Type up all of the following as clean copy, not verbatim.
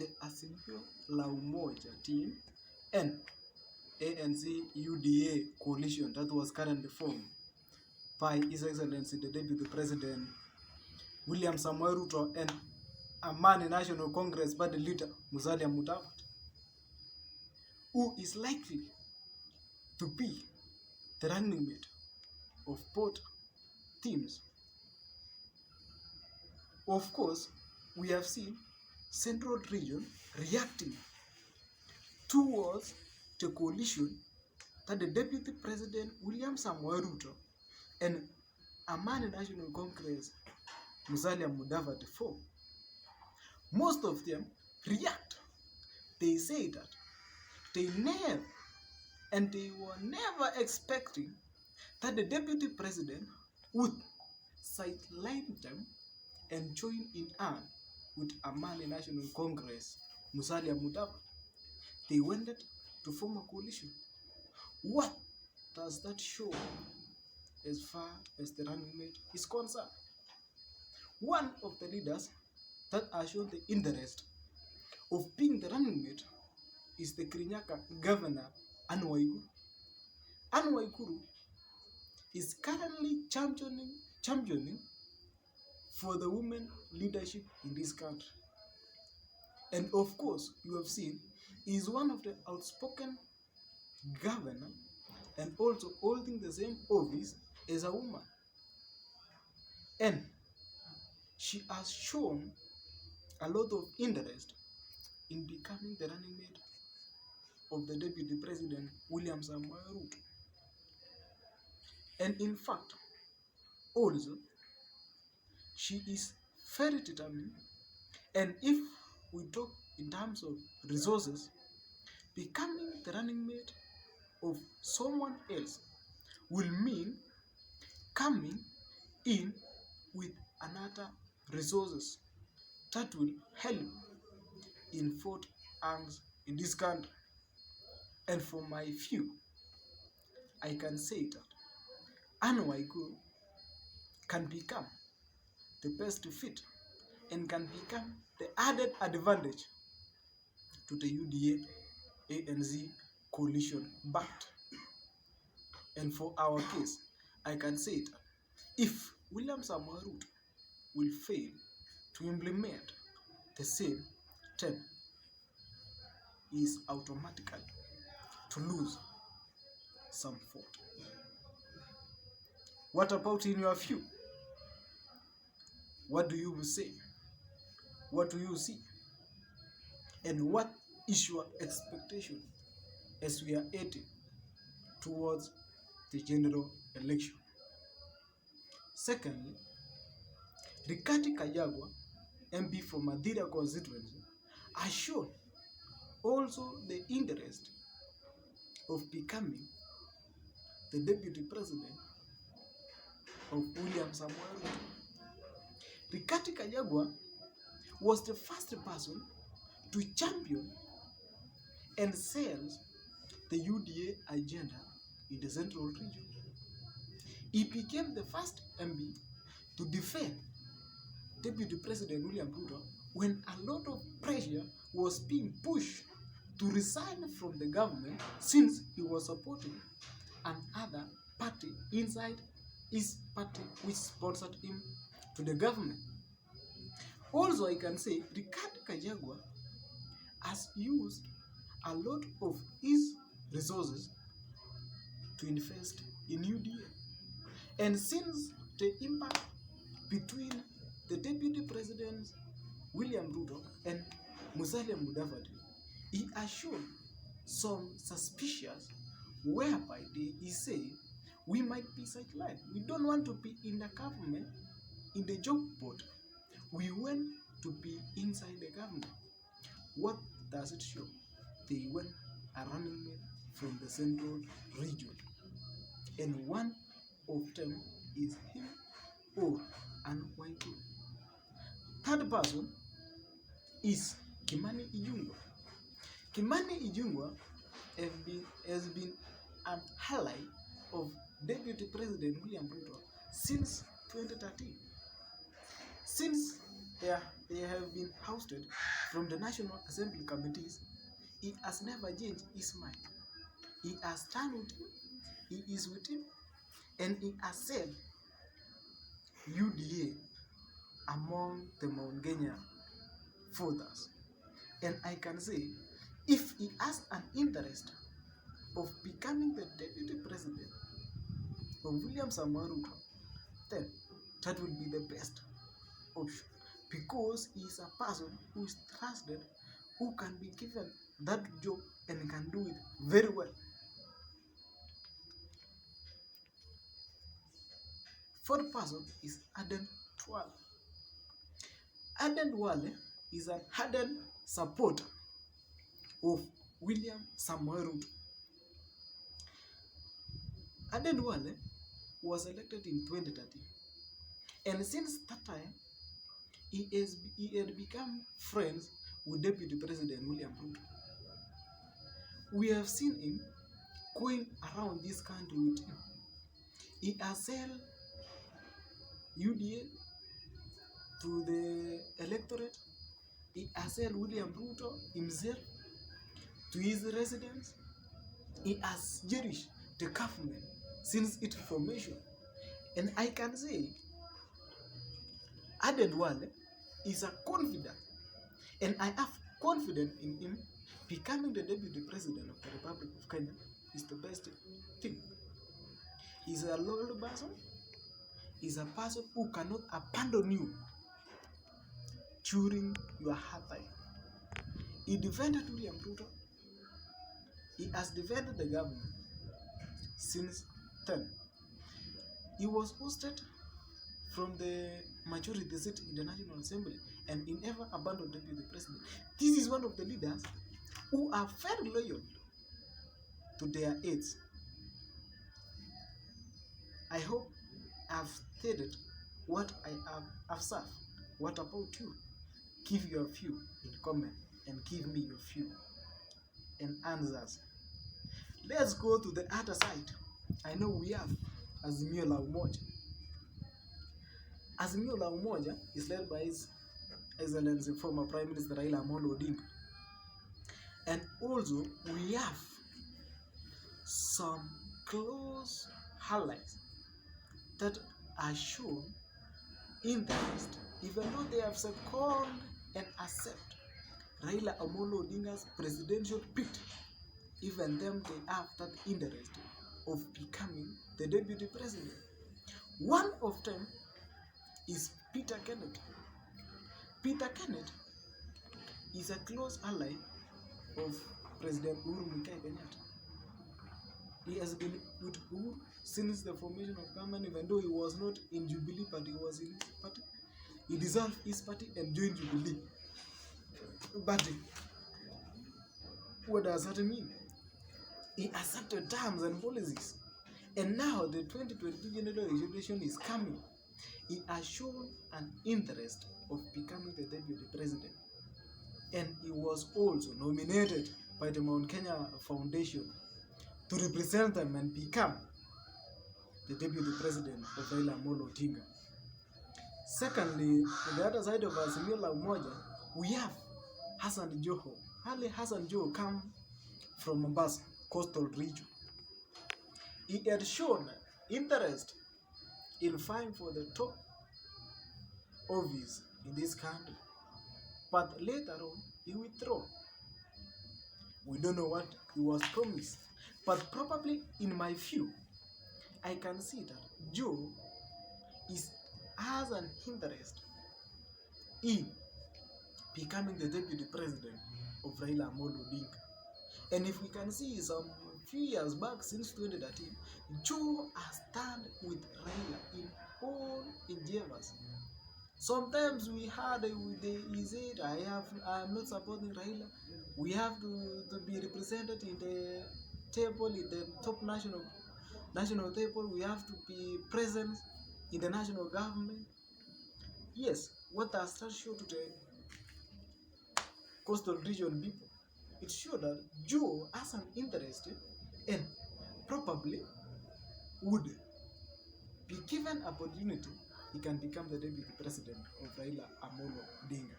the Azimio la Umoja team and ANC UDA coalition that was currently formed by His Excellency the Deputy President William Samoei Ruto and Amani National Congress Party leader Musalia Mudavadi, who is likely to be the running mate of both teams. Of course, we have seen Central Region reacting towards the coalition that the Deputy President William Samoei Ruto and Amani National Congress Musalia Mudavadi form. Most of them react. They say that they were never expecting that the Deputy President would sideline them and join in hand with Amani National Congress Musalia Mudavadi. They wanted to form a coalition. What does that show as far as the running mate is concerned? One of the leaders that has shown the interest of being the running mate is the Kirinyaga Governor Anne Waiguru. Anne Waiguru is currently championing for the women leadership in this country. And of course, you have seen, he is one of the outspoken governor and also holding the same office as a woman. And she has shown a lot of interest in becoming the running mate of the Deputy President William Samoei Ruto. And in fact, also, she is very determined, and if we talk in terms of resources, becoming the running mate of someone else will mean coming in with another resources that will help in both arms in this country. And for my view, I can say that Anne Waiguru can become the best fit and can become the added advantage to the UDA ANC coalition. But, and for our case, I can say that if William Samoei Ruto will fail to implement the same term, he is automatically to lose some vote. What about in your view? What do you say? What do you see? And what is your expectation as we are heading towards the general election? Secondly, Rigathi Gachagua, MP for Mathira constituency, has shown also the interest of becoming the Deputy President of William Samoei Ruto. Rigathi Gachagua was the first person to champion and sell the UDA agenda in the Central Region. He became the first MP to defend Deputy President William Ruto when a lot of pressure was being pushed to resign from the government since he was supporting another party inside his party which sponsored him to the government. Also, I can say Rigathi Gachagua has used a lot of his resources to invest in UDA. And since the impact between the Deputy President William Ruto and Musalia Mudavadi, he has shown some suspicious whereby he say we might be sidelined. We don't want to be in the government, in the job board. We want to be inside the government. What does it show? They want a running mate from the Central Region. And one of them is him or Anne Waiguru. Third person is Kimani Ichung'wah. Kimani Ichung'wah has been an ally of Deputy President William Ruto since 2013. Since they have been ousted from the National Assembly committees, he has never changed his mind. He has stand with him, he is with him, and he has said UDA among the Mount Kenya voters. And I can say, if he has an interest of becoming the deputy president of William Samoei Ruto, then that will be the best option, because he is a person who is trusted, who can be given that job and can do it very well. Fourth person is Aden Duale. Aden Duale is an ardent supporter of William Samoei Ruto. Aden Duale was elected in 2013, and since that time, he had become friends with Deputy President William Ruto. We have seen him going around this country with him. He has sold UDA to the electorate. He has sold William Ruto himself to his residents. He has cherished the government since its formation. And I can say, Aden Duale is a confident, and I have confidence in him becoming the deputy president of the Republic of Kenya is the best thing. He's a loyal person. He's a person who cannot abandon you during your hard time. He defended William Ruto. He has defended the government since then. He was ousted from the majority seat in the National Assembly, and he never abandoned deputy president. This is one of the leaders who are very loyal to their aides. I hope I've stated what I have observed. What about you? Give your view in comment and give me your view and answers. Let's go to the other side. I know we have Azimio la Umoja. Azimio la Umoja is led by His Excellency former Prime Minister Raila Odinga. And also we have some close allies that are shown interest, even though they have seconded and accept Raila Odinga's presidential bid. Even them, they have that interest of becoming the deputy president. One of them is Peter Kenneth. Peter Kenneth is a close ally of President Uhuru Muigai Kenyatta. He has been with Uhuru since the formation of government, even though he was not in Jubilee, but he was in his party. He dissolved his party and joined Jubilee. But what does that mean? He accepted terms and policies. And now the 2022 general election is coming. He has shown an interest of becoming the deputy president. And he was also nominated by the Mount Kenya Foundation to represent them and become the deputy president of Raila Odinga. Secondly, on the other side of Azimio la Umoja, we have Hassan Joho. Ali Hassan Joho come from Mombasa, coastal region. He had shown interest in vying for the top office in this country, but later on he withdrew. We don't know what he was promised, but probably in my view, I can see that Joe has an interest in becoming the deputy president of Raila Odinga. And if we can see some few years back, since 2013, Joe has stand with Raila in all endeavors. Sometimes we had he said, I am not supporting Raila. We have to be represented in the table, in the top national table. We have to be present in the national government. Yes, what does that show to the coastal region people? It shows that Joe has an interest and probably would be given opportunity he can become the deputy president of Raila Amolo Odinga.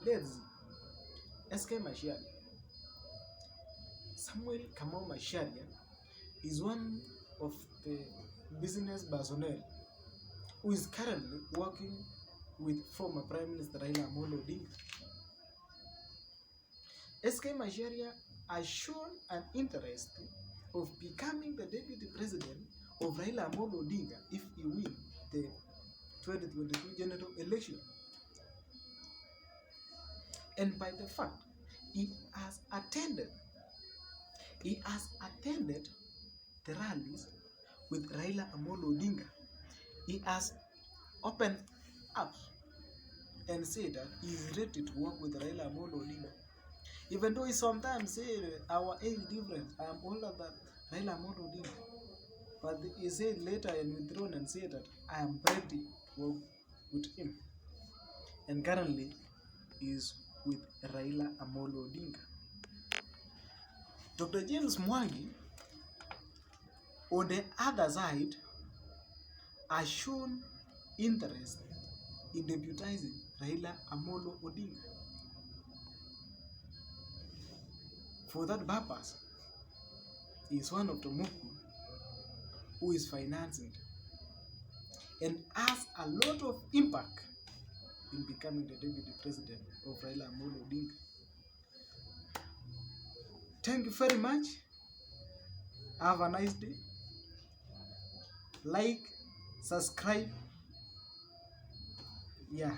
Let's see. SK Macharia. Samuel Kamau Macharia is one of the business personnel who is currently working with former Prime Minister Raila Amolo Odinga. SK Macharia has shown an interest of becoming the deputy president of Raila Amolo Odinga if he wins the 2022 general election. And by the fact, he has attended the rallies with Raila Amolo Odinga. He has opened up and said that he is ready to work with Raila Amolo Odinga. Even though he sometimes say our age difference, I am older than Raila Amolo Odinga. But he said later and withdrawn and said that I am ready to work with him. And currently is with Raila Amolo Odinga. Dr. James Mwangi, on the other side, has shown interest in deputizing Raila Amolo Odinga. For that purpose, he is one of the Muku who is financing and has a lot of impact in becoming the deputy president of Raila Amolo Odinga. Thank you very much. Have a nice day. Like, subscribe. Yeah.